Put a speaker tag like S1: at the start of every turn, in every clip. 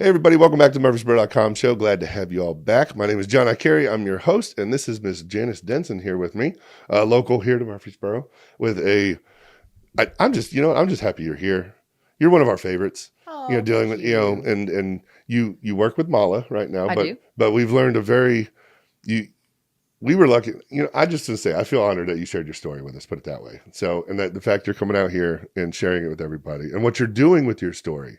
S1: Hey everybody, welcome back to the Murfreesboro.com show. Glad to have you all back. My name is John Carey. I'm your host, and this is Miss Janice Denton here with me, local here to Murfreesboro. I'm just happy you're here. You're one of our favorites.
S2: Oh,
S1: Dealing with and you work with Mala right now,
S2: I do.
S1: but we've learned we were lucky. I just to say I feel honored that you shared your story with us. Put it that way. So, and that the fact you're coming out here and sharing it with everybody, and what you're doing with your story,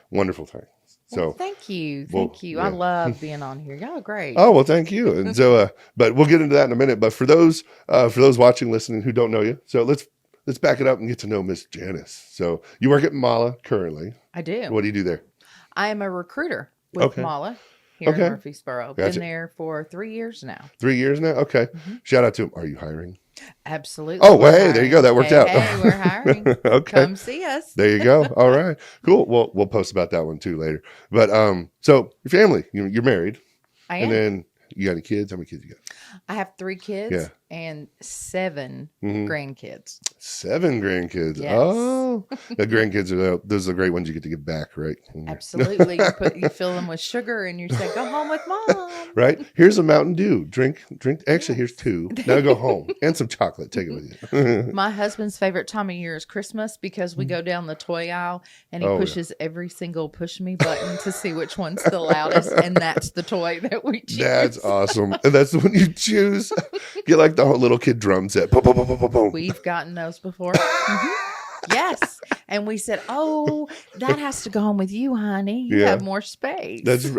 S1: wonderful thing. So
S2: thank you. Yeah. I love being on here. Y'all are great.
S1: Oh, well, thank you. And so, but we'll get into that in a minute. But for those watching, listening who don't know you, so let's back it up and get to know Miss Janice. So you work at Mala currently.
S2: I do.
S1: What do you do there?
S2: I am a recruiter with Mala here in Murfreesboro.
S1: Gotcha.
S2: Been there for 3 years now.
S1: 3 years now? Okay. Mm-hmm. Shout out to them. Are you hiring?
S2: Absolutely.
S1: Oh, well, hey, there you go. That worked out.
S2: Hey, we're hiring.
S1: Okay.
S2: Come see us.
S1: There you go. All right. Cool. Well, we'll post about that one too later. But so your family, you're married.
S2: I am.
S1: And then you got any kids? How many kids you got?
S2: I have 3 kids and 7 grandkids.
S1: 7 grandkids.
S2: Yes.
S1: Oh, the grandkids those are the great ones you get to give back, right?
S2: Absolutely. You fill them with sugar and you say, go home with mom.
S1: Right. Here's a Mountain Dew. Drink. Actually, here's 2. Now go home. And some chocolate. Take it with you.
S2: My husband's favorite time of year is Christmas because we go down the toy aisle and he pushes every single push me button to see which one's the loudest. And that's the toy that we choose.
S1: That's awesome. And that's the one you choose. Get like the whole little kid drum set. Boom, boom, boom, boom, boom, boom.
S2: We've gotten those before. Yes. And we said, oh, that has to go home with you, honey. You have more space.
S1: That's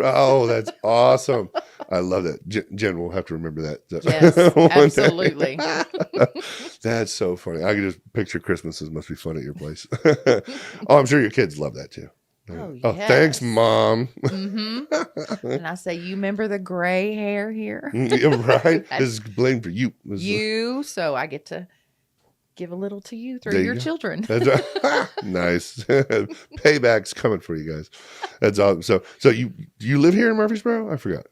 S1: awesome. I love that. Jen, we'll have to remember that.
S2: Yes, absolutely.
S1: That's so funny. I can just picture Christmases must be fun at your place. Oh, I'm sure your kids love that too.
S2: Oh, yes.
S1: Oh, thanks, Mom.
S2: Mm-hmm. And I say, you remember the gray hair here?
S1: Right? This is blamed for you.
S2: So I get to give a little to you through your children.
S1: That's right. Nice. Payback's coming for you guys. That's awesome. So you live here in Murfreesboro? I forgot.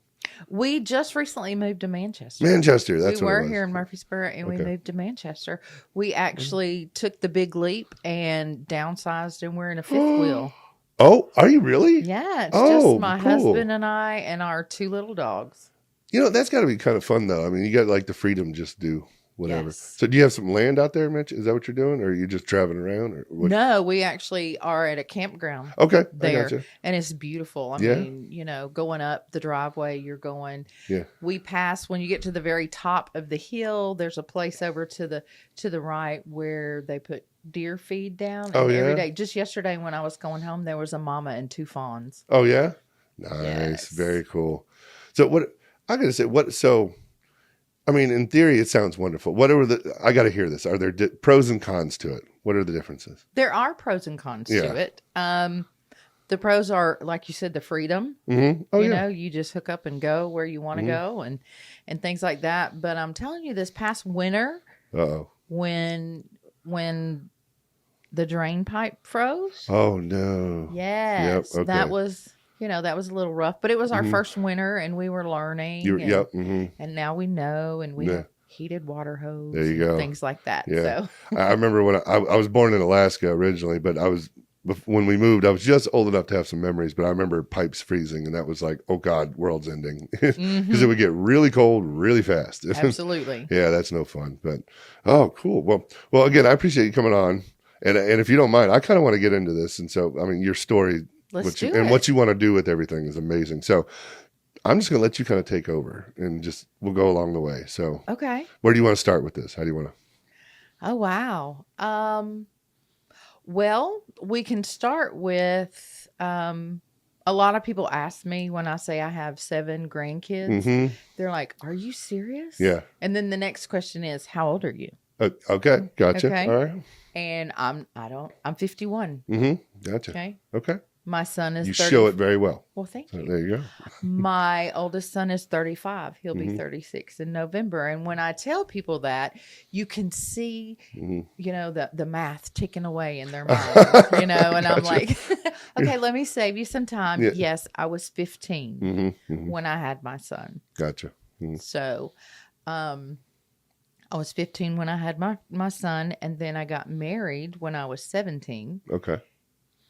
S2: We just recently moved to Manchester.
S1: Manchester, that's
S2: we
S1: what it
S2: were
S1: was.
S2: here in Murfreesboro, and we moved to Manchester. We actually took the big leap and downsized, and we're in a 5th wheel.
S1: Oh, are you really?
S2: Yeah, it's just my husband and I and our 2 little dogs.
S1: That's got to be kind of fun, though. I mean, you got like the freedom to just do whatever.
S2: Yes.
S1: So do you have some land out there, Mitch? Is that what you're doing? Or are you just traveling around? Or what?
S2: No, we actually are at a campground.
S1: Okay.
S2: There.
S1: I gotcha.
S2: And it's beautiful. I mean, going up the driveway, you're going.
S1: Yeah.
S2: We pass when you get to the very top of the hill, there's a place over to the right where they put deer feed down. And every day. Just yesterday when I was going home, there was a mama and 2 fawns.
S1: Oh, yeah? Nice.
S2: Yes.
S1: Very cool. So I got to say, I mean, in theory, it sounds wonderful. I got to hear this. Are there pros and cons to it? What are the differences?
S2: There are pros and cons to it. The pros are, like you said, the freedom.
S1: Mm-hmm. Oh,
S2: You just hook up and go where you want to go and things like that. But I'm telling you, this past winter, when the drain pipe froze.
S1: Oh, no.
S2: Yes.
S1: Yep, okay.
S2: That was a little rough, but it was our first winter and we were learning. And now we know, and we have heated water hose.
S1: There you go.
S2: Things like that.
S1: Yeah.
S2: So
S1: I remember when I was born in Alaska originally, but when we moved, I was just old enough to have some memories, but I remember pipes freezing, and that was like, oh God, world's ending. Because it would get really cold really fast.
S2: Absolutely.
S1: Yeah, that's no fun. But, oh, cool. Well, again, I appreciate you coming on. And if you don't mind, I kind of want to get into this. And so, I mean, your story what you want to do with everything is amazing. So I'm just going to let you kind of take over and we'll go along the way. So,
S2: okay.
S1: Where do you want to start with this? How do you want to?
S2: Oh, wow. Well, we can start with, a lot of people ask me when I say I have 7 grandkids, they're like, are you serious?
S1: Yeah.
S2: And then the next question is, how old are you?
S1: Okay. Gotcha.
S2: Okay.
S1: All right.
S2: And I'm 51.
S1: Gotcha.
S2: Okay.
S1: Okay.
S2: My son is 30.
S1: You show it very well.
S2: Well, thank you.
S1: There you go.
S2: My oldest son is 35. He'll be 36 in November. And when I tell people that, you can see, the math ticking away in their mind, and I'm like, okay, let me save you some time. Yeah. Yes, I was 15 when I had my son.
S1: Gotcha.
S2: So, I was 15 when I had my son, and then I got married when I was 17.
S1: Okay.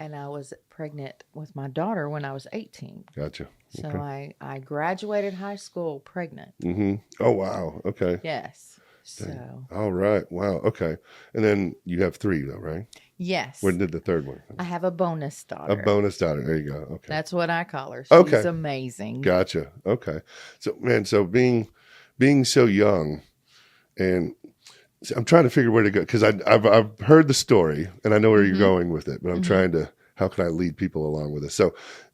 S2: and I was pregnant with my daughter when I was 18.
S1: Gotcha.
S2: So I graduated high school pregnant.
S1: Mm-hmm. Oh, wow. Okay.
S2: Yes.
S1: Dang.
S2: So.
S1: All right. Wow. Okay. And then you have 3 though, right?
S2: Yes.
S1: When did the 3rd one?
S2: I have a bonus daughter.
S1: A bonus daughter. There you go. Okay.
S2: That's what I call her. She's amazing.
S1: Gotcha. Okay. So, man, so being so young, and I'm trying to figure where to go, because I've heard the story and I know where you're going with it, but I'm trying to, how can I lead people along with this?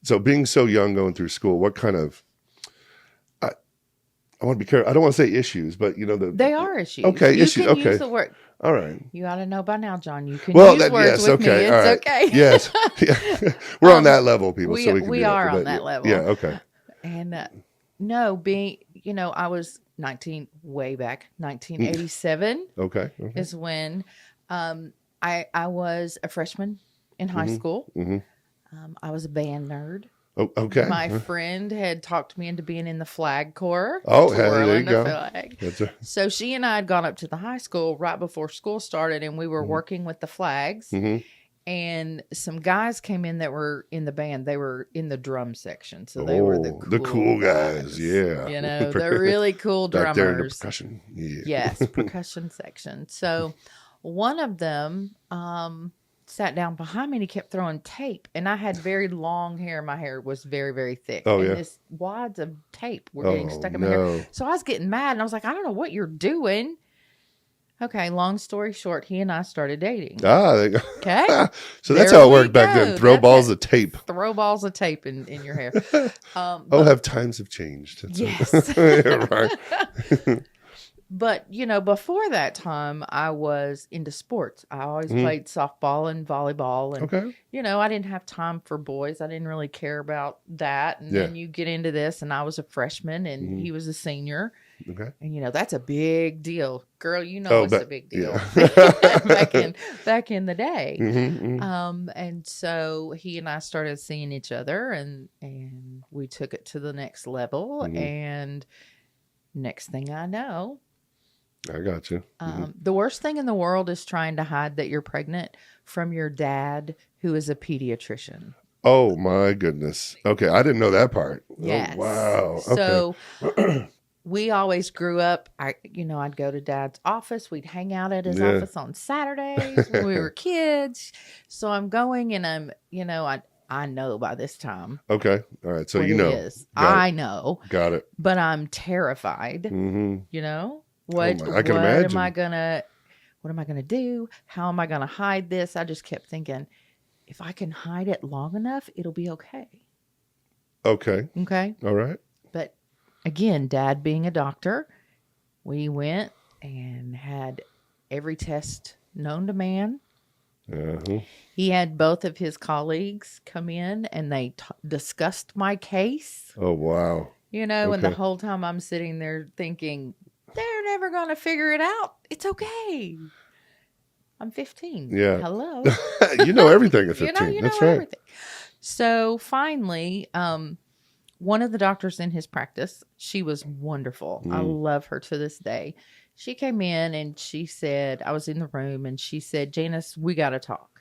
S1: So being so young, going through school, what kind of, I want to be careful. I don't want to say issues, but they
S2: are issues.
S1: Okay,
S2: you
S1: issues.
S2: Can
S1: okay,
S2: use the word.
S1: All right.
S2: You ought to know by now, John. You can use words with me. It's
S1: right.
S2: okay.
S1: Yes, we're on that level, people. We
S2: are on that level.
S1: Yeah. Okay.
S2: And no, being I was 1987.
S1: Okay.
S2: Is when I was a freshman in high school. I was a band nerd.
S1: Oh, okay.
S2: My friend had talked me into being in the flag corps.
S1: Oh, there you go.
S2: Flag. So she and I had gone up to the high school right before school started, and we were working with the flags. And some guys came in that were in the band. They were in the drum section, so they were the cool guys.
S1: Yeah,
S2: they're really cool drummers.
S1: Back there in the percussion. Yeah.
S2: Yes, percussion section. So one of them sat down behind me and he kept throwing tape, and I had very long hair. My hair was very, very thick.
S1: Oh,
S2: and this wads of tape were getting stuck in my hair. So I was getting mad, and I was like, I don't know what you're doing. Okay, long story short, he and I started dating.
S1: There you go.
S2: Okay.
S1: So that's how it worked back then. Throw balls of tape in your hair. Have times have changed.
S2: Yes.
S1: Right.
S2: But, before that time, I was into sports. I always played softball and volleyball. And, I didn't have time for boys. I didn't really care about that. And then you get into this, and I was a freshman, and he was a senior.
S1: Okay.
S2: And, that's a big deal. Girl, it's a big deal.
S1: Yeah.
S2: back in the day. And so he and I started seeing each other, and we took it to the next level. And next thing I know,
S1: I got you.
S2: The worst thing in the world is trying to hide that you're pregnant from your dad, who is a pediatrician.
S1: Oh, my goodness. Okay. I didn't know that part.
S2: Yes.
S1: Oh, wow. Okay.
S2: So we always grew up, I'd go to Dad's office. We'd hang out at his office on Saturdays when we were kids. So I'm going, and I'm, I know by this time.
S1: Okay. All right. So
S2: I know.
S1: Got it.
S2: But I'm terrified. What
S1: I can imagine.
S2: What am I gonna do? How am I gonna hide this? I just kept thinking, if I can hide it long enough, it'll be okay.
S1: Okay. All right.
S2: But again, Dad being a doctor, we went and had every test known to man. He had both of his colleagues come in, and they discussed my case.
S1: Oh, wow.
S2: And the whole time I'm sitting there thinking, they're never going to figure it out. It's okay. I'm 15.
S1: Yeah.
S2: Hello.
S1: You know everything at 15.
S2: You know
S1: That's right.
S2: Everything. So finally, one of the doctors in his practice, she was wonderful. I love her to this day. She came in and she said, I was in the room, and she said, Janice, we got to talk.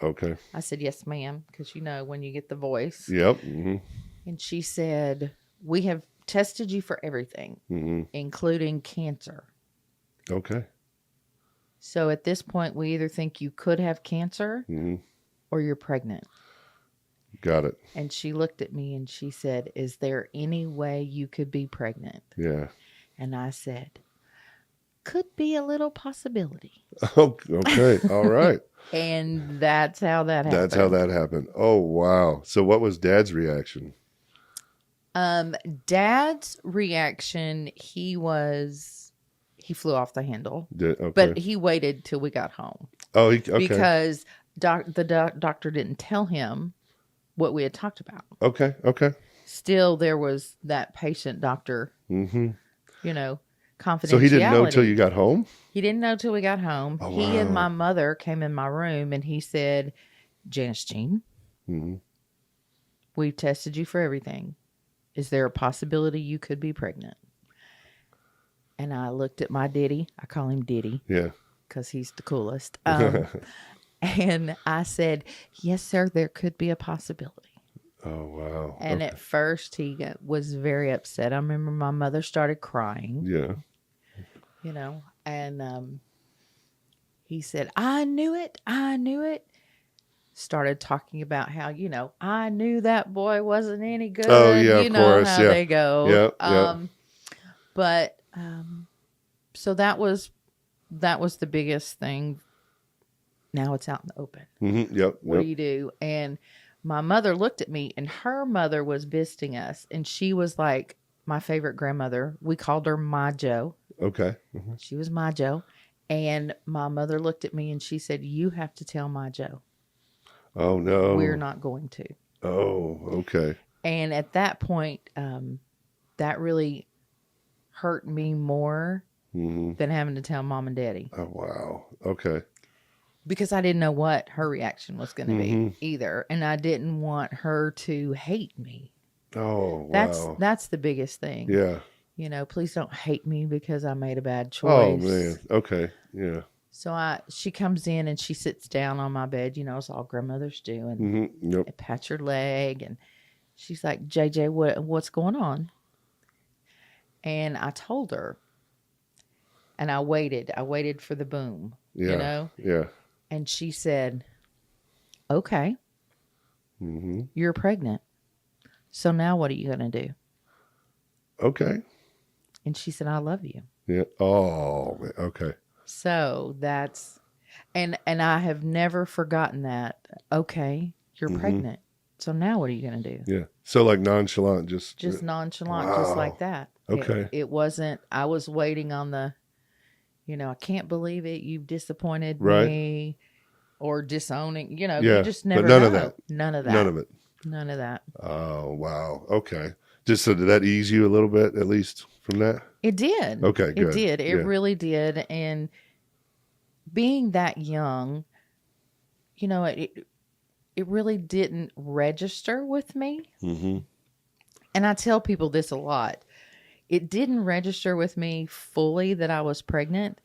S1: Okay.
S2: I said, yes, ma'am. Because when you get the voice.
S1: Yep.
S2: And she said, we have tested you for everything, including cancer.
S1: Okay.
S2: So at this point, we either think you could have cancer or you're pregnant.
S1: Got it.
S2: And she looked at me and she said, is there any way you could be pregnant?
S1: Yeah.
S2: And I said, could be a little possibility.
S1: Oh, okay. All right.
S2: And that's how that happened.
S1: Oh, wow. So what was Dad's reaction?
S2: Dad's reaction, he flew off the handle.
S1: Okay.
S2: But he waited till we got home.
S1: Oh, okay.
S2: Because the doctor didn't tell him what we had talked about.
S1: Okay.
S2: Still, there was that patient doctor, confidentiality.
S1: So he didn't know till you got home?
S2: He didn't know till we got home.
S1: Oh,
S2: he and my mother came in my room, and he said, Janice Jean, we've tested you for everything. Is there a possibility you could be pregnant? And I looked at my Diddy. I call him Diddy.
S1: Yeah.
S2: Because he's the coolest. And I said, yes, sir, there could be a possibility.
S1: Oh, wow.
S2: And at first was very upset. I remember my mother started crying.
S1: Yeah.
S2: And he said, I knew it. I knew it. Started talking about how, I knew that boy wasn't any good.
S1: Oh, yeah, of course.
S2: How they go.
S1: Yeah.
S2: But so that was the biggest thing. Now it's out in the open.
S1: Mm-hmm. Yep.
S2: What do you do? And my mother looked at me, and her mother was visiting us, and she was like my favorite grandmother. We called her Ma Jo.
S1: Okay. Mm-hmm.
S2: She was Ma Jo. And my mother looked at me and she said, you have to tell Ma Jo.
S1: Oh, no.
S2: We're not going to.
S1: Oh, okay.
S2: And at that point, that really hurt me more than having to tell Mom and Daddy.
S1: Oh, wow. Okay.
S2: Because I didn't know what her reaction was going to be either. And I didn't want her to hate me.
S1: Oh, wow.
S2: That's the biggest thing.
S1: Yeah.
S2: Please don't hate me because I made a bad choice.
S1: Oh, man. Okay. Yeah.
S2: So she comes in and she sits down on my bed, as all grandmothers do, and
S1: Yep.
S2: pats her leg, and she's like, JJ, what's going on? And I told her, and I waited for the boom,
S1: Yeah. Yeah.
S2: And she said, okay, you're pregnant. So now what are you going to do?
S1: Okay.
S2: And she said, I love you.
S1: Yeah. Oh, okay.
S2: So that's, and I have never forgotten that. Okay, you're pregnant. So now what are you going to do?
S1: Yeah. So like nonchalant, just
S2: nonchalant,
S1: wow.
S2: just like that.
S1: Okay.
S2: It wasn't, I was waiting on the, I can't believe it. You've disappointed me or disowning, you just never
S1: but none
S2: know.
S1: of that.
S2: None of that.
S1: None of it.
S2: None of that.
S1: Oh, wow. Okay. Just so did that ease you a little bit, at least from that?
S2: It did.
S1: Okay, good.
S2: It did. It really did. And being that young, it really didn't register with me. Mm-hmm. And I tell people this a lot. It didn't register with me fully that I was pregnant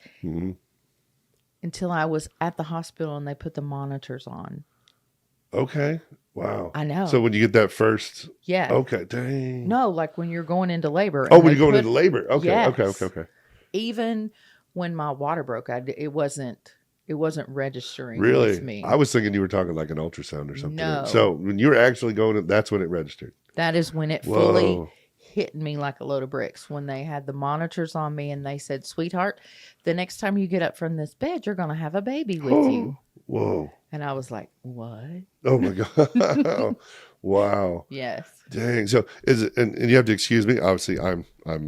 S2: until I was at the hospital and they put the monitors on.
S1: Okay. Wow.
S2: I know.
S1: So when you get that first.
S2: Yeah.
S1: Okay. Dang.
S2: No, like when you're going into labor.
S1: Oh, when you're going into labor. Okay.
S2: Yes.
S1: Okay.
S2: Even when my water broke, it wasn't registering
S1: really?
S2: with me.
S1: I was thinking you were talking like an ultrasound or something.
S2: No.
S1: So when you were actually going, that's when it registered.
S2: That is when it fully hit me like a load of bricks. When they had the monitors on me and they said, sweetheart, the next time you get up from this bed, you're going to have a baby with you.
S1: Whoa.
S2: And I was like, what?
S1: Oh my God. Wow.
S2: Yes.
S1: Dang. So is it, and you have to excuse me. Obviously I'm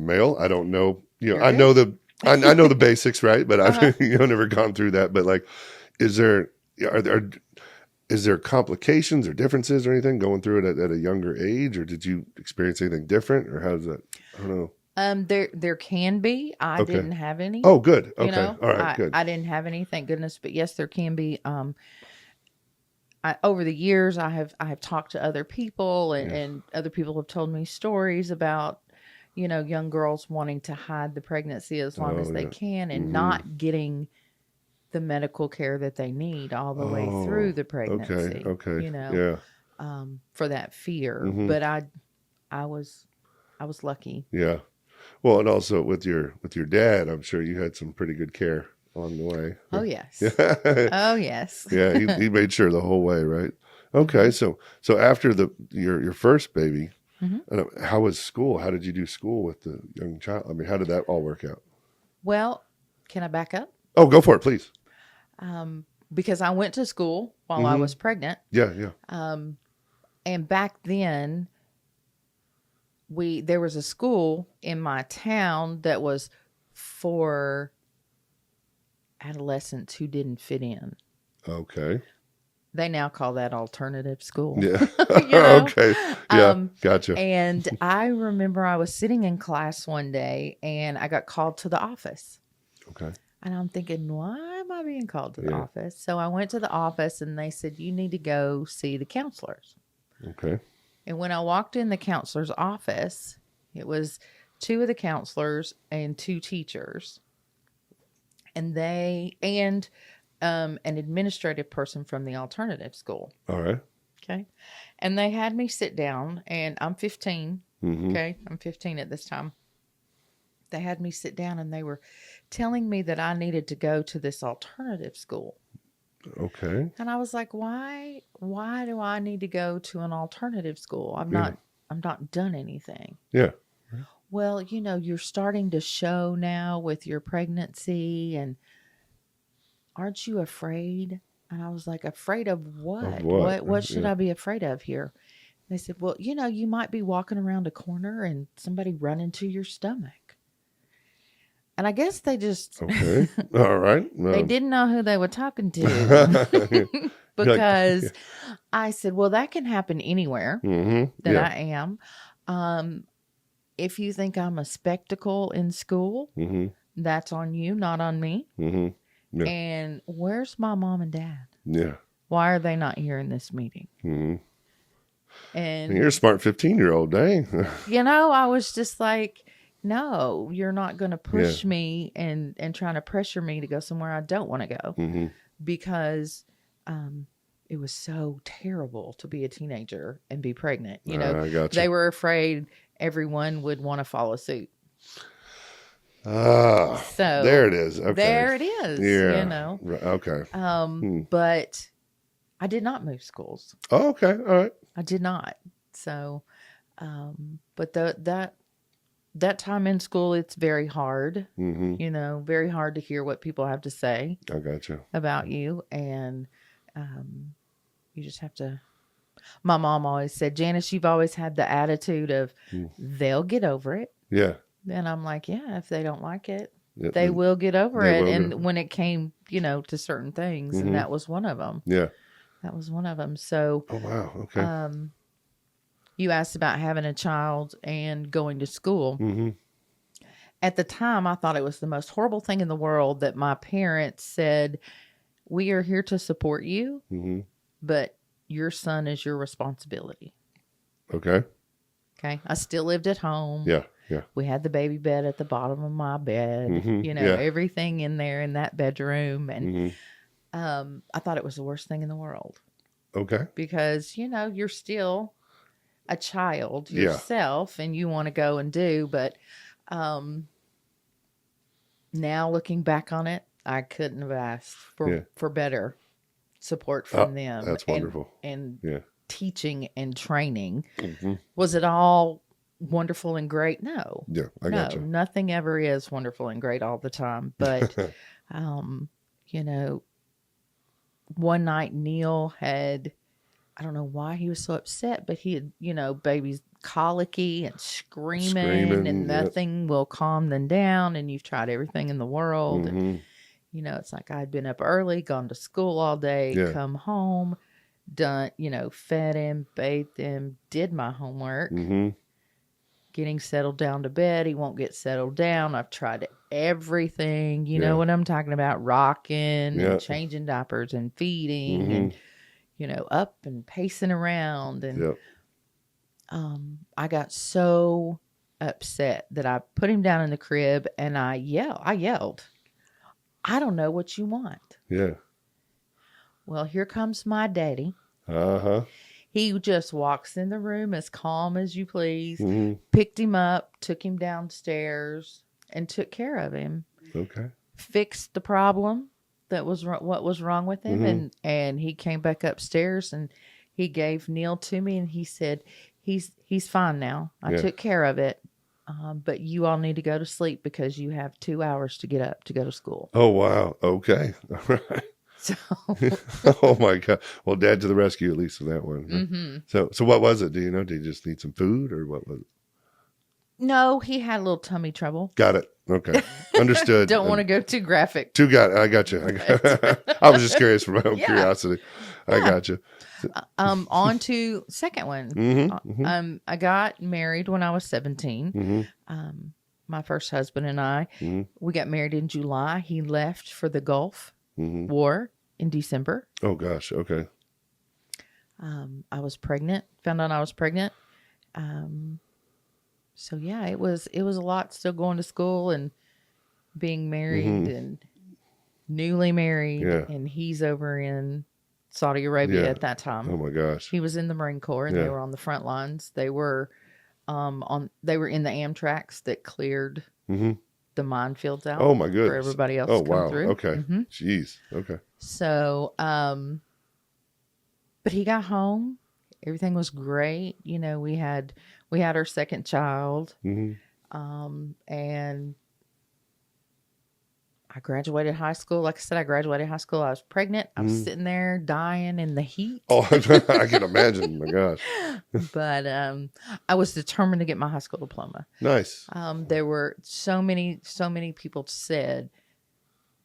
S1: male. I don't know,
S2: You're
S1: I
S2: good.
S1: know I know the basics, right? But I've never gone through that. But like, is there complications or differences or anything going through it at a younger age, or did you experience anything different, or how does that? I don't know.
S2: There can be. I didn't have any.
S1: Oh, good. Okay. All right. Good.
S2: I didn't have any, thank goodness. But yes, there can be. Over the years, I have talked to other people, and other people have told me stories about, young girls wanting to hide the pregnancy as long as they can and not getting the medical care that they need all the way through the pregnancy.
S1: Okay.
S2: For that fear. But I was lucky.
S1: Yeah. Well, and also with your dad, I'm sure you had some pretty good care on the way.
S2: Oh yes. Oh yes.
S1: Yeah, he made sure the whole way, right? Okay, so after your first baby, how was school? How did you do school with the young child? I mean, how did that all work out?
S2: Well, can I back up?
S1: Oh, go for it, please.
S2: Because I went to school while I was pregnant.
S1: Yeah.
S2: And back then, there was a school in my town that was for adolescents who didn't fit in.
S1: Okay.
S2: They now call that alternative school.
S1: Yeah. Okay. Yeah. Gotcha.
S2: And I remember I was sitting in class one day and I got called to the office.
S1: Okay.
S2: And I'm thinking, why am I being called to the office? So I went to the office and they said, you need to go see the counselors.
S1: Okay.
S2: And when I walked in the counselor's office, it was 2 of the counselors and 2 teachers. And an administrative person from the alternative school.
S1: All right.
S2: Okay. And they had me sit down, and I'm 15.
S1: Mm-hmm.
S2: Okay. I'm 15 at this time. They had me sit down, and they were telling me that I needed to go to this alternative school.
S1: Okay.
S2: And I was like, why do I need to go to an alternative school? I'm not done anything.
S1: Yeah.
S2: Well, you're starting to show now with your pregnancy, and aren't you afraid? And I was like, afraid of what?
S1: Of what?
S2: What should I be afraid of here? They said, well, you might be walking around a corner and somebody run into your stomach. And I guess they just...
S1: Okay. All right.
S2: They didn't know who they were talking to. Because I said, well, that can happen anywhere that I am. If you think I'm a spectacle in school, that's on you, not on me. Yeah. And where's my mom and dad?
S1: Yeah.
S2: Why are they not here in this meeting? And
S1: you're a smart 15-year-old, dang.
S2: I was just like, no, you're not going to push me and trying to pressure me to go somewhere I don't want to go. Because it was so terrible to be a teenager and be pregnant.
S1: I gotcha.
S2: They were afraid everyone would want to follow suit.
S1: So there it is. Okay.
S2: There it is.
S1: Yeah. Okay.
S2: But I did not move schools.
S1: Oh, okay. All right.
S2: I did not. So, but that time in school, it's very hard. Very hard to hear what people have to say.
S1: I gotcha.
S2: About you, and you just have to. My mom always said, Janice, you've always had the attitude of they'll get over it.
S1: Yeah.
S2: And I'm like, yeah, if they don't like it, they will get over it. And when it came, to certain things, and that was one of them.
S1: Yeah.
S2: That was one of them. So,
S1: oh, wow. Okay.
S2: You asked about having a child and going to school. At the time, I thought it was the most horrible thing in the world that my parents said, we are here to support you, but your son is your responsibility.
S1: Okay.
S2: Okay. I still lived at home.
S1: Yeah. Yeah.
S2: We had the baby bed at the bottom of my bed, everything in there in that bedroom. And I thought it was the worst thing in the world.
S1: Okay.
S2: Because, you're still a child yourself and you want to go and do. But now looking back on it, I couldn't have asked for better support from them.
S1: That's wonderful.
S2: And teaching and training. Was it all wonderful and great? No.
S1: Yeah, I got you.
S2: Nothing ever is wonderful and great all the time. But, one night Neil had, I don't know why he was so upset, but he had, baby's colicky and screaming and nothing will calm them down. And you've tried everything in the world. And, it's like I'd been up early, gone to school all day, come home, done, fed him, bathed him, did my homework. Getting settled down to bed. He won't get settled down. I've tried everything. You know what I'm talking about? Rocking and changing diapers and feeding and, up and pacing around. And I got so upset that I put him down in the crib and I yelled, I don't know what you want.
S1: Yeah.
S2: Well, here comes my daddy. He just walks in the room as calm as you please, picked him up, took him downstairs, and took care of him.
S1: Okay.
S2: Fixed the problem that was what was wrong with him, and he came back upstairs and he gave Neil to me and he said, he's fine now. I took care of it, but you all need to go to sleep because you have 2 hours to get up to go to school.
S1: Oh, wow. Okay. All right.
S2: So,
S1: oh my God! Well, Dad to the rescue, at least for that one. So what was it? Do you know? Did he just need some food, or what was it?
S2: No, he had a little tummy trouble.
S1: Got it. Okay, understood.
S2: Don't want to go too graphic.
S1: I got you. I was just curious for my own curiosity. I got you.
S2: On to second one. I got married when I was 17. My first husband and I, we got married in July. He left for the Gulf War in December.
S1: Oh gosh. Okay.
S2: I was pregnant. Found out I was pregnant. So yeah, it was a lot still going to school and being married and newly married, and he's over in Saudi Arabia at that time.
S1: Oh my gosh.
S2: He was in the Marine Corps, and they were on the front lines. They were they were in the Amtraks that cleared the minefields out.
S1: Oh my goodness.
S2: For everybody else to come through.
S1: Okay. Jeez. Okay.
S2: So, but he got home. Everything was great. You know, we had our second child. And I graduated high school. Like I said, I graduated high school. I was pregnant. I was sitting there dying in the heat.
S1: Oh, I can imagine. My gosh.
S2: But I was determined to get my high school diploma.
S1: Nice.
S2: There were so many people said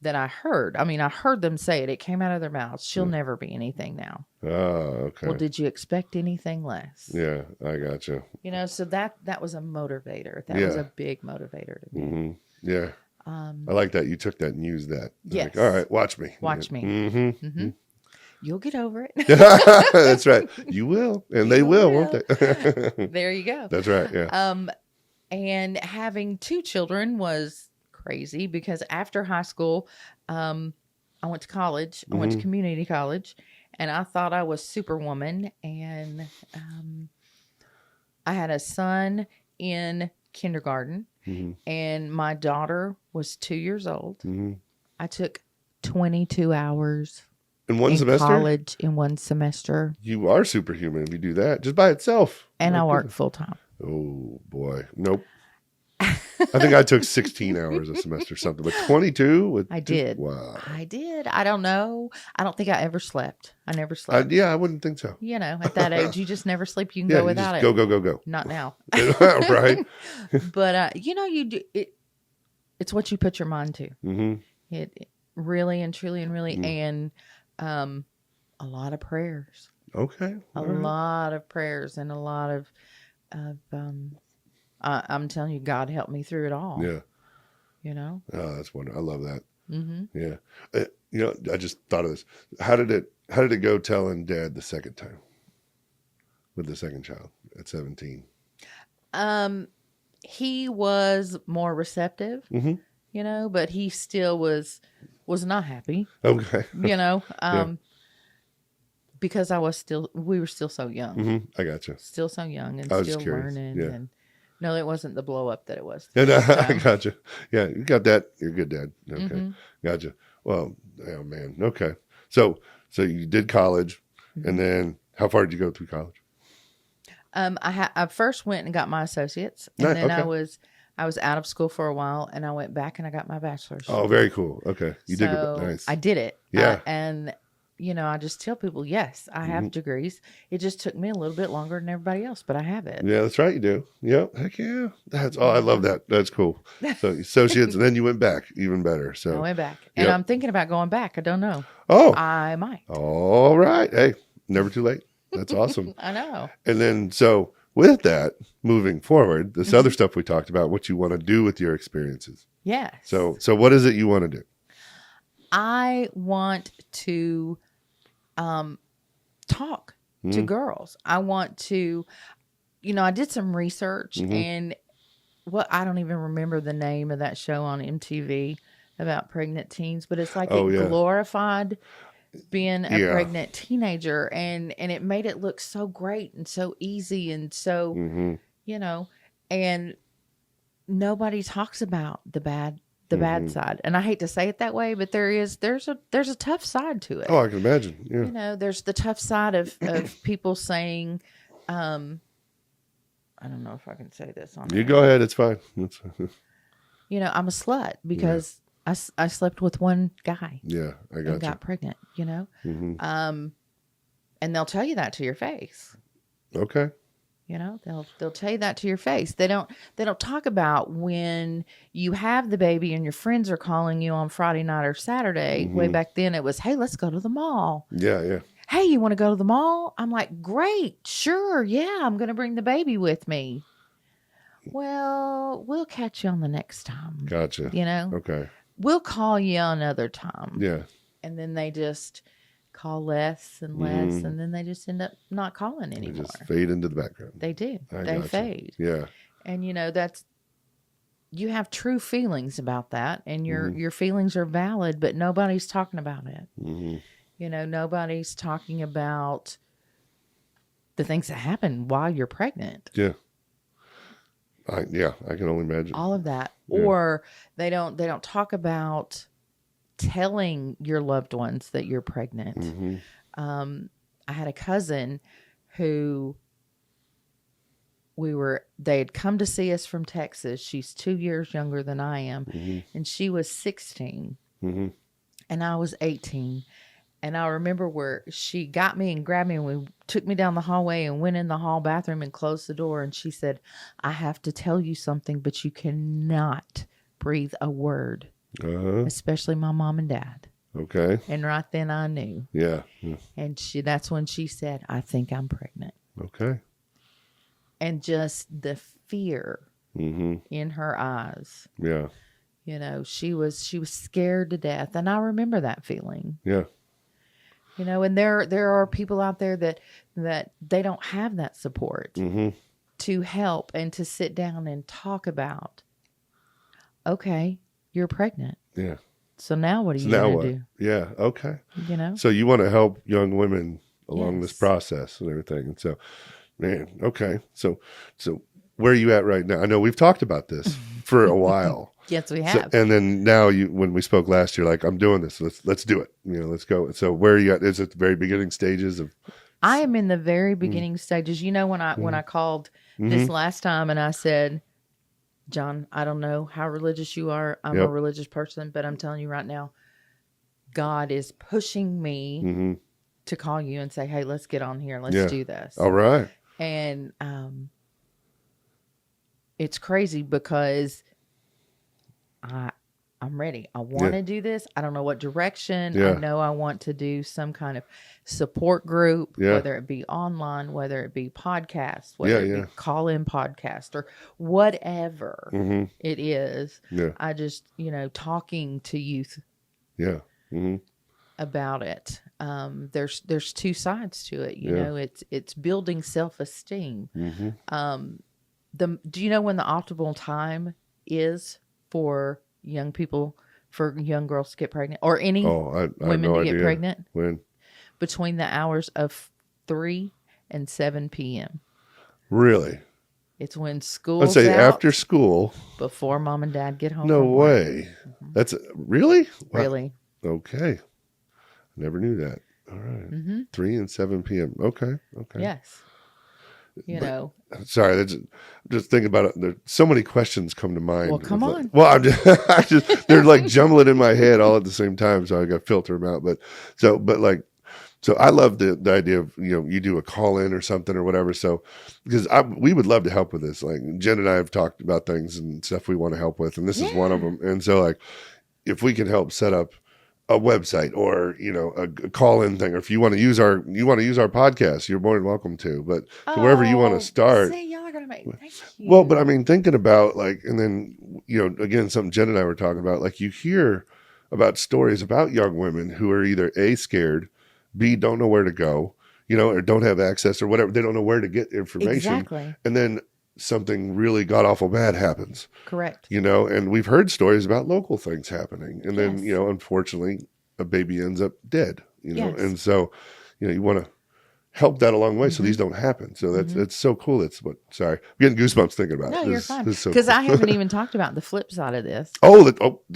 S2: that I heard. I mean, I heard them say it. It came out of their mouths. She'll never be anything now.
S1: Oh, okay.
S2: Well, did you expect anything less?
S1: Yeah, I got you.
S2: You know, so that was a motivator. That was a big motivator to me.
S1: Yeah. I like that. You took that and used that.
S2: Yes.
S1: Like, all right, watch me.
S2: Watch me. You'll get over it.
S1: That's right. You will. And they will, won't they?
S2: There you go.
S1: That's right. Yeah.
S2: And having 2 children was crazy because after high school, I went to college. I went to community college, and I thought I was Superwoman. And I had a son in kindergarten, and my daughter was 2 years old. I took 22 hours
S1: in one semester?
S2: College in one semester.
S1: You are superhuman if you do that just by itself.
S2: And I work full time.
S1: Oh boy. Nope. I think I took 16 hours a semester or something, but 22?
S2: I did.
S1: Wow.
S2: I did. I don't know. I don't think I ever slept. I never slept.
S1: Yeah, I wouldn't think so.
S2: You know, at that age, you just never sleep. You can go without it.
S1: Go.
S2: Not now.
S1: Right.
S2: But, you know, you do it's what you put your mind to. It really and truly and really, and a lot of prayers.
S1: Okay.
S2: A lot of prayers and a lot of I'm telling you, God helped me through it all.
S1: Yeah.
S2: You know?
S1: Oh, that's wonderful. I love that. Yeah. You know, I just thought of this. How did it go telling Dad the second time with the second child at 17?
S2: He was more receptive, you know, but he still was not happy.
S1: Okay.
S2: You know, because we were still so young.
S1: I got you.
S2: Still so young and still learning.
S1: Yeah.
S2: And no, it wasn't the blow up that it was.
S1: I got you. Yeah, you got that. You're good, Dad. Okay, got you. Well, oh man. Okay, so you did college, and then how far did you go through college?
S2: I first went and got my associates, and then I was out of school for a while, and I went back and I got my bachelor's.
S1: Oh, very cool. Okay, you did it. Nice.
S2: I did it.
S1: Yeah,
S2: and. You know, I just tell people, yes, I have degrees. It just took me a little bit longer than everybody else, but I have it.
S1: Yeah, that's right. You do. Yep. Heck yeah. I love that. That's cool. So associates, and then you went back, even better. So
S2: I went back, and I'm thinking about going back. I don't know.
S1: Oh,
S2: I might.
S1: All right. Hey, never too late. That's awesome.
S2: I know.
S1: And then, so with that, moving forward, this other stuff we talked about, what you want to do with your experiences.
S2: Yes.
S1: So what is it you want to do?
S2: I want to talk to girls. I want to, you know, I did some research and I don't even remember the name of that show on MTV about pregnant teens, but it's like glorified being a pregnant teenager, and it made it look so great and so easy and so, you know, and nobody talks about the bad side. And I hate to say it that way, but there's a tough side to it.
S1: Oh, I can imagine. Yeah.
S2: You know, there's the tough side of people saying, I don't know if I can say this on
S1: You go ahead. It's fine.
S2: You know, I'm a slut because I slept with one guy.
S1: Yeah, I got
S2: and got pregnant, you know? And they'll tell you that to your face.
S1: Okay.
S2: You know, they'll tell you that to your face. They don't talk about when you have the baby and your friends are calling you on Friday night or Saturday. Way back then it was, hey, let's go to the mall.
S1: Yeah, yeah.
S2: Hey, you want to go to the mall? I'm like, great, sure, yeah, I'm going to bring the baby with me. Well, we'll catch you on the next time.
S1: Gotcha.
S2: You know?
S1: Okay.
S2: We'll call you another time.
S1: Yeah.
S2: And then they just call less and less, and then they just end up not calling anymore.
S1: They just fade into the background.
S2: They do. They fade.
S1: Yeah.
S2: And, you know, that's you have true feelings about that, and your feelings are valid, but nobody's talking about it. You know, nobody's talking about the things that happen while you're pregnant.
S1: Yeah. I can only imagine
S2: all of that. Yeah. Or they don't talk about telling your loved ones that you're pregnant. I had a cousin who they had come to see us from Texas. She's 2 years younger than I am. And she was 16 and I was 18. And I remember where she got me and grabbed me, and we took me down the hallway and went in the hall bathroom and closed the door. And she said, I have to tell you something, but you cannot breathe a word, especially my mom and dad.
S1: Okay.
S2: And right then I knew.
S1: Yeah.
S2: And that's when she said, I think I'm pregnant.
S1: Okay.
S2: And just the fear in her eyes.
S1: Yeah.
S2: You know, she was scared to death. And I remember that feeling.
S1: Yeah.
S2: You know, and there are people out there that they don't have that support to help and to sit down and talk about, okay, you're pregnant.
S1: Yeah.
S2: So now what are you going to do?
S1: Yeah. Okay.
S2: You know?
S1: So you want to help young women along this process and everything. And so, man, okay. So where are you at right now? I know we've talked about this for a while.
S2: Yes, we have.
S1: So, and then now when we spoke last year, like, I'm doing this. Let's do it. You know, let's go. So where are you at? Is it the very beginning stages of?
S2: I am in the very beginning stages. You know, when I called this last time and I said, John, I don't know how religious you are. I'm a religious person, but I'm telling you right now, God is pushing me to call you and say, hey, let's get on here. Let's do this.
S1: All right.
S2: And it's crazy because I'm ready. I want to do this. I don't know what direction.
S1: Yeah.
S2: I know I want to do some kind of support group, whether it be online, whether it be podcast, whether it be call-in podcast or whatever it is.
S1: Yeah.
S2: I just, talking to youth about it. There's two sides to it. You know, it's building self-esteem. Do you know when the optimal time is for young people, for young girls to get pregnant, or any women to get pregnant?
S1: When?
S2: Between the hours of 3 and 7 p.m.
S1: Really?
S2: It's when school's
S1: Let's say
S2: out,
S1: after school,
S2: before mom and dad get home.
S1: No way. That's really?
S2: Really?
S1: Wow. Okay. Never knew that. All right. 3 and 7 p.m. Okay.
S2: Yes.
S1: Sorry, just thinking about it. There's so many questions come to mind.
S2: Well, come on.
S1: I'm just they're like jumbling in my head all at the same time, so I got to filter them out. So I love the idea of, you do a call in or something or whatever. So because we would love to help with this. Like Jen and I have talked about things and stuff we want to help with, and this is one of them. And so like, if we can help set up a website or, a call-in thing, or if you want to use our podcast, you're more than welcome to. But wherever you want to start.
S2: See, y'all are gonna make. Thank you.
S1: Well, but I mean, thinking about and then, again, something Jen and I were talking about, like you hear about stories about young women who are either A, scared, B, don't know where to go, or don't have access or whatever. They don't know where to get information.
S2: Exactly.
S1: And then something really god-awful bad happens.
S2: Correct.
S1: And we've heard stories about local things happening. And then, unfortunately, a baby ends up dead, And so, you want to help that along the way so these don't happen. So that's so cool. Sorry, I'm getting goosebumps thinking about it.
S2: No, you're fine. Because I haven't even talked about the flip side of this.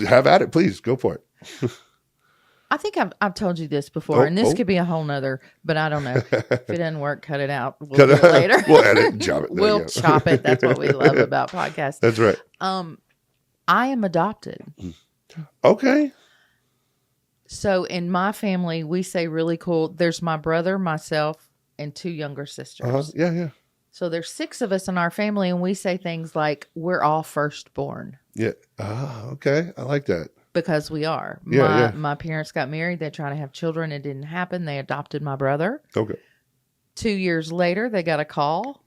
S1: Have at it. Please, go for it.
S2: I think I've told you this before, and this could be a whole nother, but I don't know. If it doesn't work, cut it out. We'll do it later.
S1: We'll edit and chop it.
S2: We'll chop it. That's what we love about podcasts.
S1: That's right.
S2: I am adopted.
S1: Okay.
S2: So in my family, we say really cool. There's my brother, myself, and 2 younger sisters.
S1: Yeah.
S2: So there's 6 of us in our family, and we say things like, we're all firstborn.
S1: Yeah. Okay. I like that.
S2: Because we are. My parents got married. They're trying to have children. It didn't happen. They adopted my brother.
S1: Okay.
S2: 2 years later, they got a call.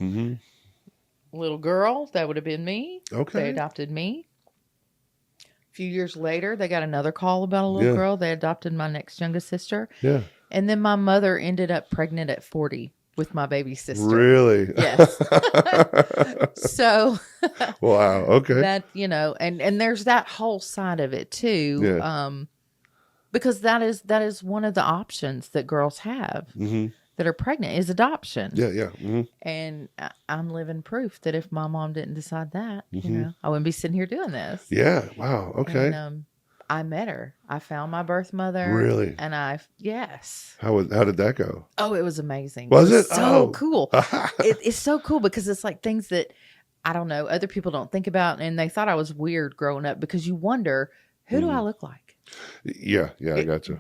S2: Little girl, that would have been me.
S1: Okay.
S2: They adopted me. A few years later, they got another call about a little girl. They adopted my next youngest sister.
S1: Yeah.
S2: And then my mother ended up pregnant at 40. with my baby sister.
S1: Really?
S2: Yes. So
S1: wow. Okay.
S2: that, and there's that whole side of it too.
S1: Yeah.
S2: Because that is one of the options that girls have that are pregnant is adoption.
S1: Yeah. Yeah. Mm-hmm.
S2: And I'm living proof that if my mom didn't decide that, I wouldn't be sitting here doing this.
S1: Yeah. Wow. Okay.
S2: And, I met her. I found my birth mother.
S1: Really?
S2: And yes.
S1: How did that go?
S2: Oh, it was amazing.
S1: Was it?
S2: So cool. It's so cool because it's like things that, I don't know, other people don't think about. And they thought I was weird growing up because you wonder, who do I look like?
S1: Yeah. I got you.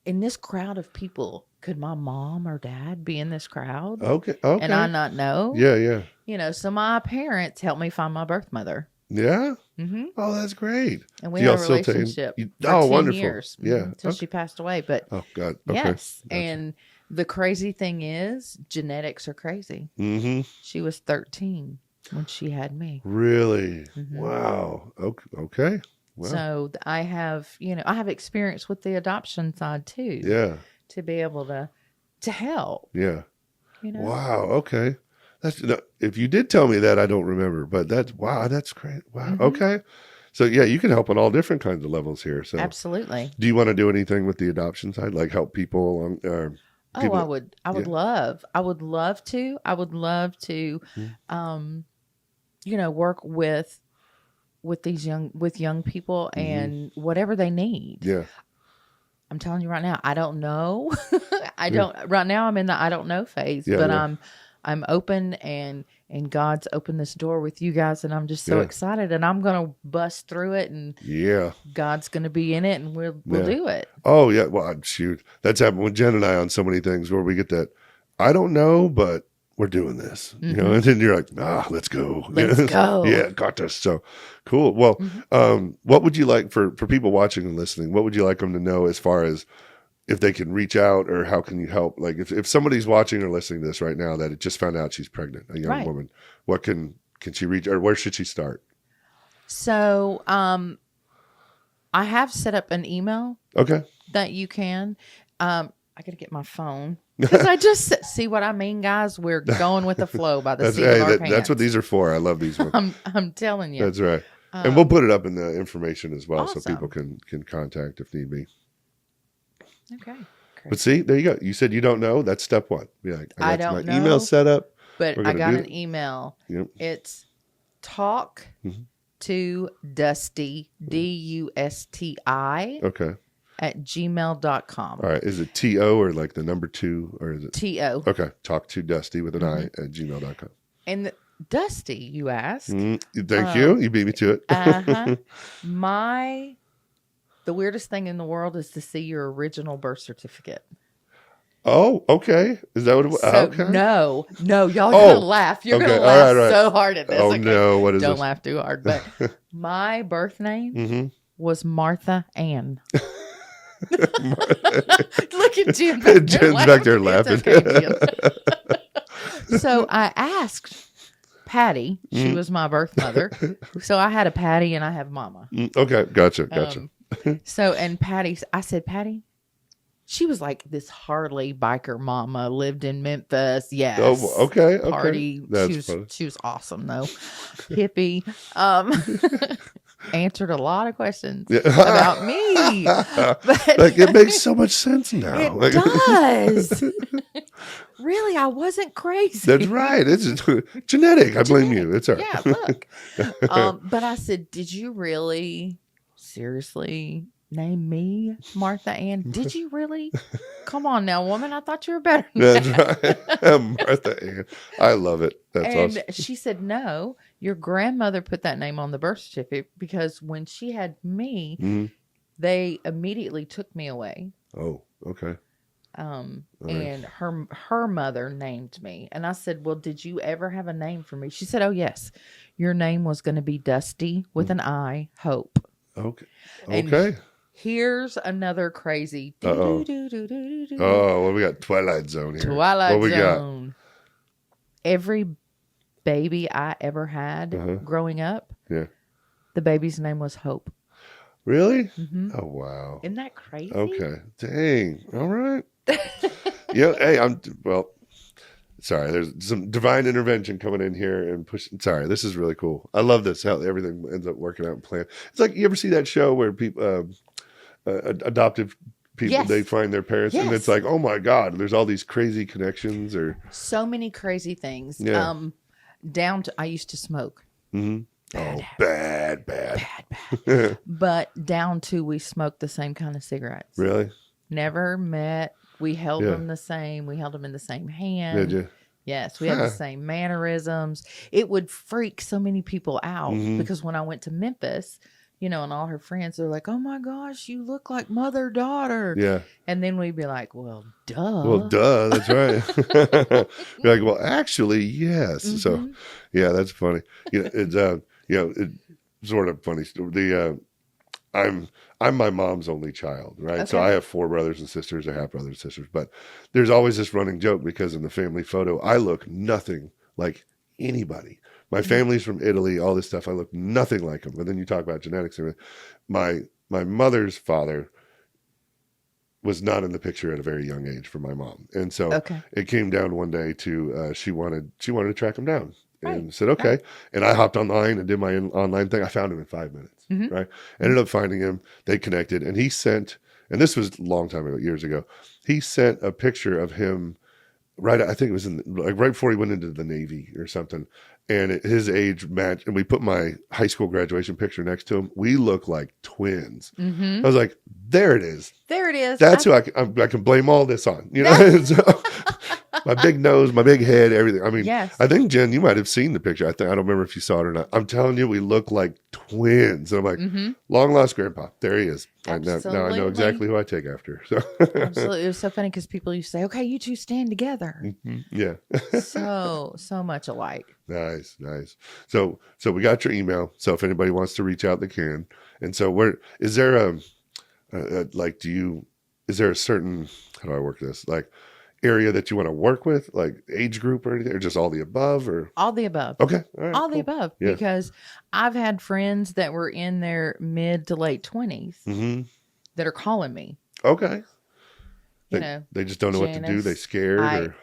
S2: In this crowd of people, could my mom or dad be in this crowd?
S1: Okay.
S2: And I not know?
S1: Yeah.
S2: So my parents helped me find my birth mother.
S1: Yeah.
S2: Mm-hmm.
S1: Oh, that's great.
S2: And we had a relationship for 10
S1: wonderful.
S2: years.
S1: Yeah.
S2: Until she passed away. But
S1: oh, God. Okay.
S2: Yes.
S1: Gotcha.
S2: And the crazy thing is, genetics are crazy.
S1: Mm-hmm.
S2: She was 13 when she had me.
S1: Really? Wow. Okay. Wow.
S2: So I have, I have experience with the adoption side too.
S1: Yeah.
S2: To be able to help.
S1: Yeah. Wow. Okay. If you did tell me that, I don't remember, but that's great. Wow. Okay. So yeah, you can help on all different kinds of levels here. So
S2: absolutely.
S1: Do you want to do anything with the adoption side, like help people along?
S2: I would love to. I would love to, work with these young people and whatever they need.
S1: Yeah.
S2: I'm telling you right now, I don't know. Right now I'm in the I don't know phase, but I'm open and God's opened this door with you guys and I'm just so excited and I'm going to bust through it and God's going to be in it and we'll do it.
S1: Oh yeah. Well, shoot, that's happened with Jen and I on so many things where we get that, I don't know, but we're doing this, and then you're like, let's go.
S2: Let's go.
S1: Yeah. Got this. So cool. Well, what would you like for people watching and listening? What would you like them to know as far as if they can reach out or how can you help? Like if somebody's watching or listening to this right now that it just found out she's pregnant, a young woman, what can she reach or where should she start?
S2: So, I have set up an email.
S1: Okay.
S2: That you can, I got to get my phone because I just see what I mean, guys. We're going with the flow by the seat of our pants.
S1: That's what these are for. I love these ones.
S2: I'm telling you.
S1: That's right. And we'll put it up in the information as well
S2: awesome.
S1: So people can contact if need be.
S2: Okay. Great.
S1: But see, there you go. You said you don't know. That's step one. Be like,
S2: I don't know.
S1: Email set up.
S2: But I got an email.
S1: Yep.
S2: It's talk to Dusty, DUSTI.
S1: Okay.
S2: At gmail.com.
S1: All right. Is it TO or like the number 2 or is it
S2: TO?
S1: Okay. Talk to Dusty with an I at gmail.com.
S2: And Dusty, you asked.
S1: Thank you. You beat me to it.
S2: The weirdest thing in the world is to see your original birth certificate.
S1: Oh, okay. Is that what it was? Okay.
S2: No, y'all are going to laugh. You're going to laugh so hard at this.
S1: Oh, no. What is
S2: Don't
S1: this?
S2: laugh too hard. But my birth name was Martha Ann. Look at Jim.
S1: Jen's back there laughing.
S2: Okay, so I asked Patty. She was my birth mother. So I had a Patty and I have Mama.
S1: Okay. Gotcha.
S2: So, and Patty, I said, Patty, she was like this Harley biker mama, lived in Memphis. Yes.
S1: Oh, okay.
S2: Party. She was awesome though. Hippie. Answered a lot of questions about me. But
S1: like it makes so much sense now.
S2: It does. Really, I wasn't crazy.
S1: That's right. It's genetic. I blame you. It's all right.
S2: Yeah, look. But I said, did you really seriously name me Martha Ann? Did you really? Come on now, woman. I thought you were better than
S1: That's right. Martha Ann. I love it. That's awesome.
S2: And she said, no, your grandmother put that name on the birth certificate because when she had me, they immediately took me away.
S1: Oh, okay.
S2: And her mother named me. And I said, well, did you ever have a name for me? She said, oh, yes. Your name was going to be Dusty with an I, Hope.
S1: Okay.
S2: And here's another crazy.
S1: Oh, well, we got Twilight Zone here.
S2: Twilight Zone. Every baby I ever had growing up, the baby's name was Hope.
S1: Really? Oh, wow.
S2: Isn't that crazy?
S1: Okay. Dang. All right. Yeah. Hey, Sorry, there's some divine intervention coming in here and pushing. Sorry, this is really cool. I love this, how everything ends up working out and planned. It's like, you ever see that show where people, adoptive people,
S2: Yes.
S1: they find their parents, and it's like, oh my God, there's all these crazy connections, or
S2: so many crazy things.
S1: Yeah.
S2: Down to, I used to smoke.
S1: Bad.
S2: But down to, we smoked the same kind of cigarettes.
S1: Really?
S2: Never met. We held them the same. We held them in the same hand.
S1: Did you?
S2: Yes, we had the same mannerisms. It would freak so many people out because when I went to Memphis, and all her friends are like, "Oh my gosh, you look like mother-daughter."
S1: Yeah.
S2: And then we'd be like, "Well, duh."
S1: Well, duh. That's right. You're like, well, actually, yes. So, yeah, that's funny. It's it's sort of funny. I'm my mom's only child, right?
S2: Okay.
S1: So I have 4 brothers and sisters, or half brothers and sisters. But there's always this running joke because in the family photo, I look nothing like anybody. My family's from Italy, all this stuff. I look nothing like them. But then you talk about genetics. My mother's father was not in the picture at a very young age for my mom, and so it came down one day to she wanted to track him down. And said, okay. Right. And I hopped online and did my online thing. I found him in 5 minutes, right? Ended up finding him. They connected. And he sent, and this was a long time ago, years ago, he sent a picture of him I think it was right before he went into the Navy or something. And his age matched. And we put my high school graduation picture next to him. We look like twins. I was like, there it is.
S2: There it is.
S1: That's who I can blame all this on. So, my big nose, my big head, everything. I mean, I think, Jen, you might have seen the picture. I don't remember if you saw it or not. I'm telling you, we look like twins. And I'm like, long lost grandpa. There he is. Now I know exactly who I take after. So
S2: Absolutely. It was so funny because people used to say, okay, you two stand together.
S1: Yeah.
S2: so much alike.
S1: Nice. So we got your email. So if anybody wants to reach out, they can. And so is there is there a certain, how do I work this? Like, area that you want to work with, like age group or anything, or just all the above? Or
S2: all the above?
S1: Okay, all right,
S2: all the above. Yeah. Because I've had friends that were in their mid to late 20s that are calling me.
S1: Okay, they just don't know what to do. They scared,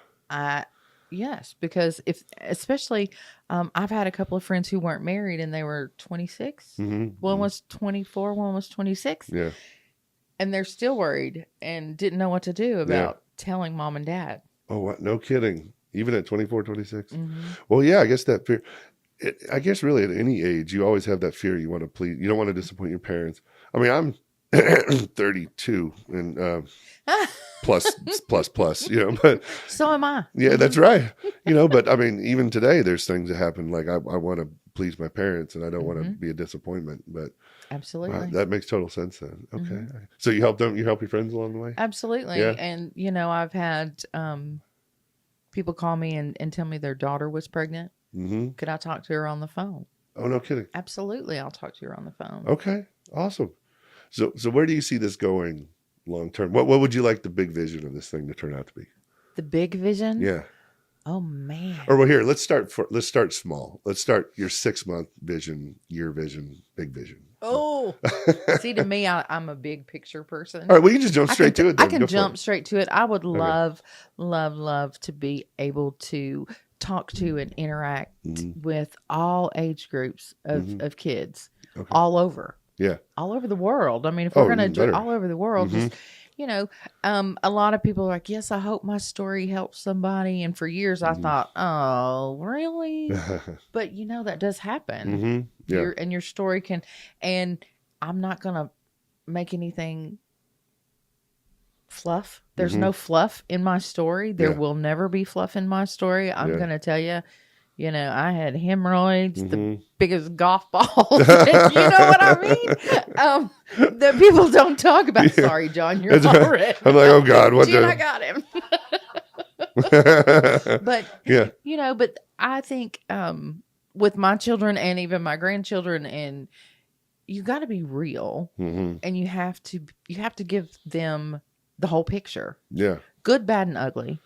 S2: yes, because especially I've had a couple of friends who weren't married and they were 26. One was 24, one was 26.
S1: Yeah, and
S2: they're still worried and didn't know what to do about telling mom and dad.
S1: Oh, what? No kidding. Even at 24, 26? Well, yeah, I guess that fear, I guess really at any age, you always have that fear. You want to please, you don't want to disappoint your parents. I mean, I'm 32 and plus, but
S2: so am I.
S1: Yeah, that's right. But I mean, even today, there's things that happen. Like I want to please my parents and I don't want to be a disappointment, but
S2: absolutely.
S1: That makes total sense then. Okay. So you help your friends along the way?
S2: Absolutely. Yeah. And, I've had people call me and tell me their daughter was pregnant. Could I talk to her on the phone?
S1: Oh, no kidding.
S2: Absolutely. I'll talk to her on the phone.
S1: Okay. Awesome. So where do you see this going long term? What would you like the big vision of this thing to turn out to be?
S2: The big vision?
S1: Yeah.
S2: Oh man.
S1: Or well, here, let's start small. Let's start your 6-month vision, year vision, big vision.
S2: Oh, see, to me, I'm a big picture person.
S1: All right, well, you just jump straight to it. Then.
S2: I can jump straight to it. I would love to be able to talk to and interact with all age groups of kids all over.
S1: Yeah.
S2: All over the world. I mean, if we're going to do it all over the world, just, a lot of people are like, yes, I hope my story helps somebody. And for years I thought, oh, really? But that does happen. Yeah. Your story can, and I'm not going to make anything fluff. There's no fluff in my story. There will never be fluff in my story. I'm going to tell you, I had hemorrhoids, the biggest golf balls. You know what I mean? That people don't talk about. Yeah. Sorry, John, you're all red.
S1: I'm like, oh God, what
S2: I got him. But, but I think with my children and even my grandchildren, and you got to be real, and you have to give them the whole picture.
S1: Yeah.
S2: Good, bad, and ugly.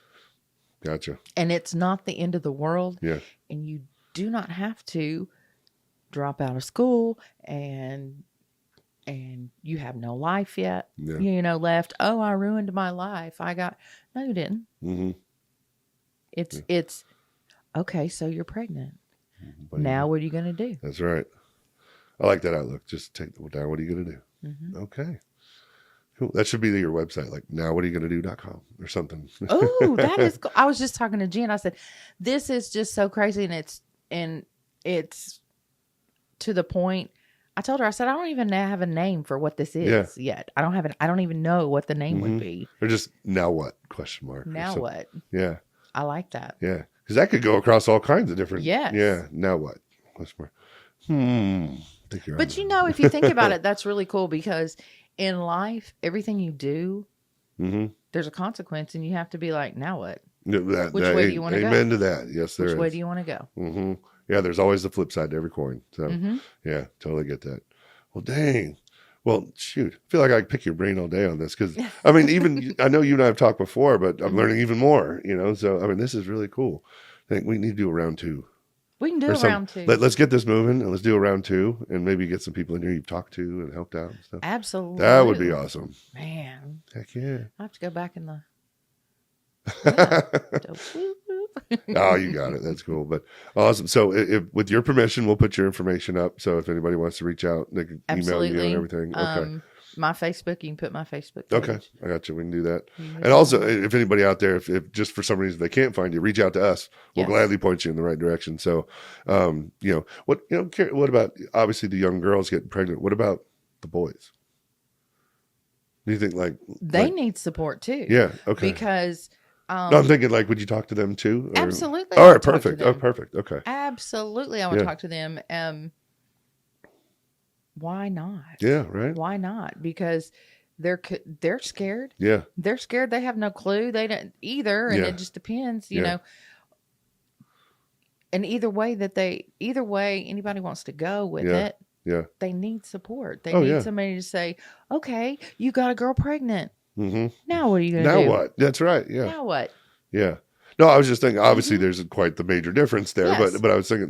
S1: Gotcha.
S2: And it's not the end of the world.
S1: Yeah.
S2: And you do not have to drop out of school and you have no life yet, left. Oh, I ruined my life. No, you didn't. It's okay. So you're pregnant.
S1: What
S2: Now, what are you going to do?
S1: That's right. I like that outlook. Just take the down. What are you going to do?
S2: Mm-hmm.
S1: Okay. Cool. That should be your website, like nowwhatayougonado.com or something.
S2: Oh, that is cool. I was just talking to Jen. I said, this is just so crazy. And it's to the point. I told her, I said, I don't even have a name for what this is yet. I don't even know what the name would be.
S1: Or just now what ?
S2: Now what?
S1: Yeah.
S2: I like that.
S1: Yeah. Because that could go across all kinds of different.
S2: Yes.
S1: Yeah. Now what ?
S2: But if you think about it, that's really cool because in life, everything you do, there's a consequence, and you have to be like, now what? Which way do you want to go?
S1: Amen to that. Yes, there is.
S2: Which way do you want to go?
S1: Mm-hmm. Yeah, there's always the flip side to every coin. So, yeah, totally get that. Well, dang. Well, shoot. I feel like I could pick your brain all day on this because, I mean, even I know you and I have talked before, but I'm learning even more, So, I mean, this is really cool. I think we need to do a round 2.
S2: We can do a round 2.
S1: Let's get this moving and let's do a round 2 and maybe get some people in here you've talked to and helped out and stuff.
S2: Absolutely.
S1: That would be awesome.
S2: Man.
S1: Heck yeah.
S2: I have to go back in the.
S1: Oh, you got it. That's cool. But awesome. So with your permission, we'll put your information up. So if anybody wants to reach out, they can email you and everything. Okay.
S2: My Facebook, you can put my Facebook page.
S1: Okay. I got you. We can do that. And also, if anybody out there, if just for some reason they can't find you, reach out to us. We'll gladly point you in the right direction. So, what about, obviously the young girls getting pregnant? What about the boys? Do you think
S2: they need support too?
S1: Yeah. Okay.
S2: Because
S1: no, I'm thinking would you talk to them too? Or?
S2: Absolutely.
S1: All right. Perfect. Oh, perfect. Okay.
S2: Absolutely. I would talk to them. Why not?
S1: Yeah. Right.
S2: Why not? Because they're scared.
S1: Yeah.
S2: They're scared. They have no clue. They don't either. And it just depends, you know. And either way anybody wants to go with it.
S1: Yeah.
S2: They need support. They need somebody to say, okay, you got a girl pregnant. Mm-hmm. Now what are you going to do?
S1: Now what? That's right. Yeah.
S2: Now what?
S1: Yeah. No, I was just thinking, obviously there's quite the major difference there, but I was thinking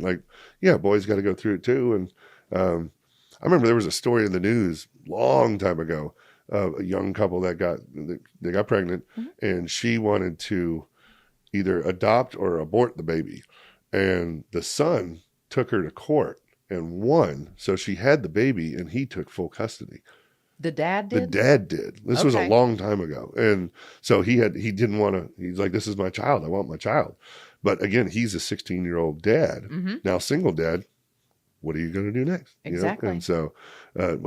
S1: boys got to go through it too. And I remember there was a story in the news long time ago, a young couple that got pregnant and she wanted to either adopt or abort the baby. And the son took her to court and won. So she had the baby and he took full custody.
S2: The dad did?
S1: The dad did. This was a long time ago. And so he didn't want to, he's like, this is my child. I want my child. But again, he's a 16-year-old dad, now single dad. What are you going to do next?
S2: Exactly.
S1: And so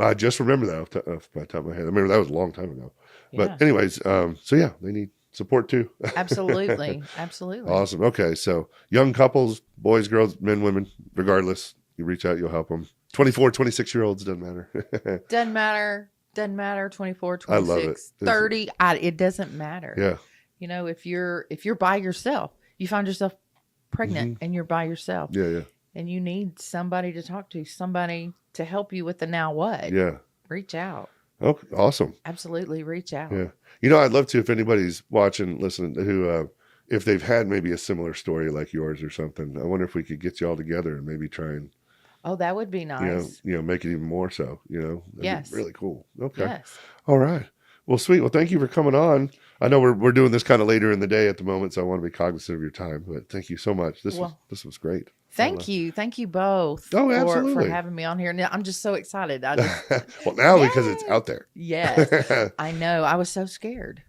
S1: I just remember that off my top of my head. I remember that was a long time ago. But anyways, they need support too.
S2: Absolutely. Absolutely.
S1: Awesome. Okay. So young couples, boys, girls, men, women, regardless, you reach out, you'll help them. 24, 26-year-olds, doesn't matter.
S2: Doesn't matter. 24, 26, 30. It doesn't matter.
S1: Yeah.
S2: If you're by yourself, you find yourself pregnant and you're by yourself.
S1: Yeah.
S2: And you need somebody to talk to, somebody to help you with the now what.
S1: Yeah.
S2: Reach out.
S1: Oh, awesome.
S2: Absolutely. Reach out.
S1: Yeah. I'd love to, if anybody's watching, listening, who, if they've had maybe a similar story like yours or something, I wonder if we could get you all together and maybe try and.
S2: Oh, that would be nice.
S1: Make it even more so, That'd be really cool. Okay.
S2: Yes.
S1: All right. Well, sweet. Well, thank you for coming on. I know we're doing this kind of later in the day at the moment, so I want to be cognizant of your time, but thank you so much. This was great.
S2: Thank you. Thank you both for having me on here. Now, I'm just so excited.
S1: Well, now because it's out there.
S2: Yes. I know. I was so scared.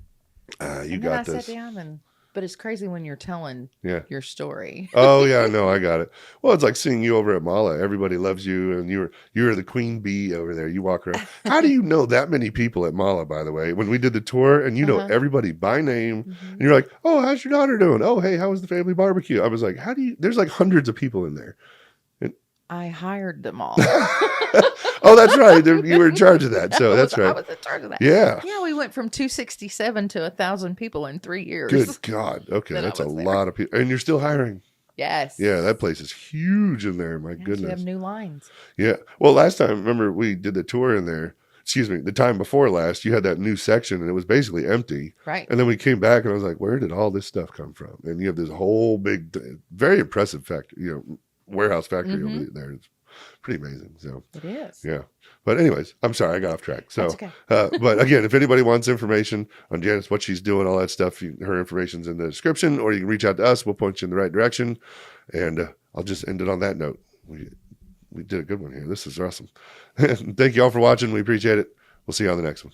S1: You got this.
S2: I sat down but it's crazy when you're telling your story.
S1: Oh yeah, no, I got it. Well, it's like seeing you over at Mala. Everybody loves you, and you're the queen bee over there. You walk around. How do you know that many people at Mala, by the way? When we did the tour, and you know everybody by name, and you're like, oh, how's your daughter doing? Oh, hey, how was the family barbecue? I was like, there's like hundreds of people in there.
S2: I hired them all.
S1: Oh, that's right. You were in charge of that. So that's right. I
S2: was in charge of that.
S1: Yeah.
S2: Yeah, we went from 267 to 1,000 people in 3 years.
S1: Good God. Okay, that's a lot of people. And you're still hiring.
S2: Yes.
S1: Yeah, that place is huge in there. My goodness.
S2: We have new lines.
S1: Yeah. Well, last time, remember we did the tour in there. Excuse me, the time before last, you had that new section and it was basically empty.
S2: Right.
S1: And then we came back and I was like, where did all this stuff come from? And you have this whole big, very impressive factory, warehouse factory over there. It's pretty amazing. So
S2: it is.
S1: Yeah. But anyways, I'm sorry, I got off track. So,
S2: okay.
S1: But again, if anybody wants information on Janice, what she's doing, all that stuff, her information's in the description, or you can reach out to us. We'll point you in the right direction. And I'll just end it on that note. We did a good one here. This is awesome. Thank you all for watching. We appreciate it. We'll see you on the next one.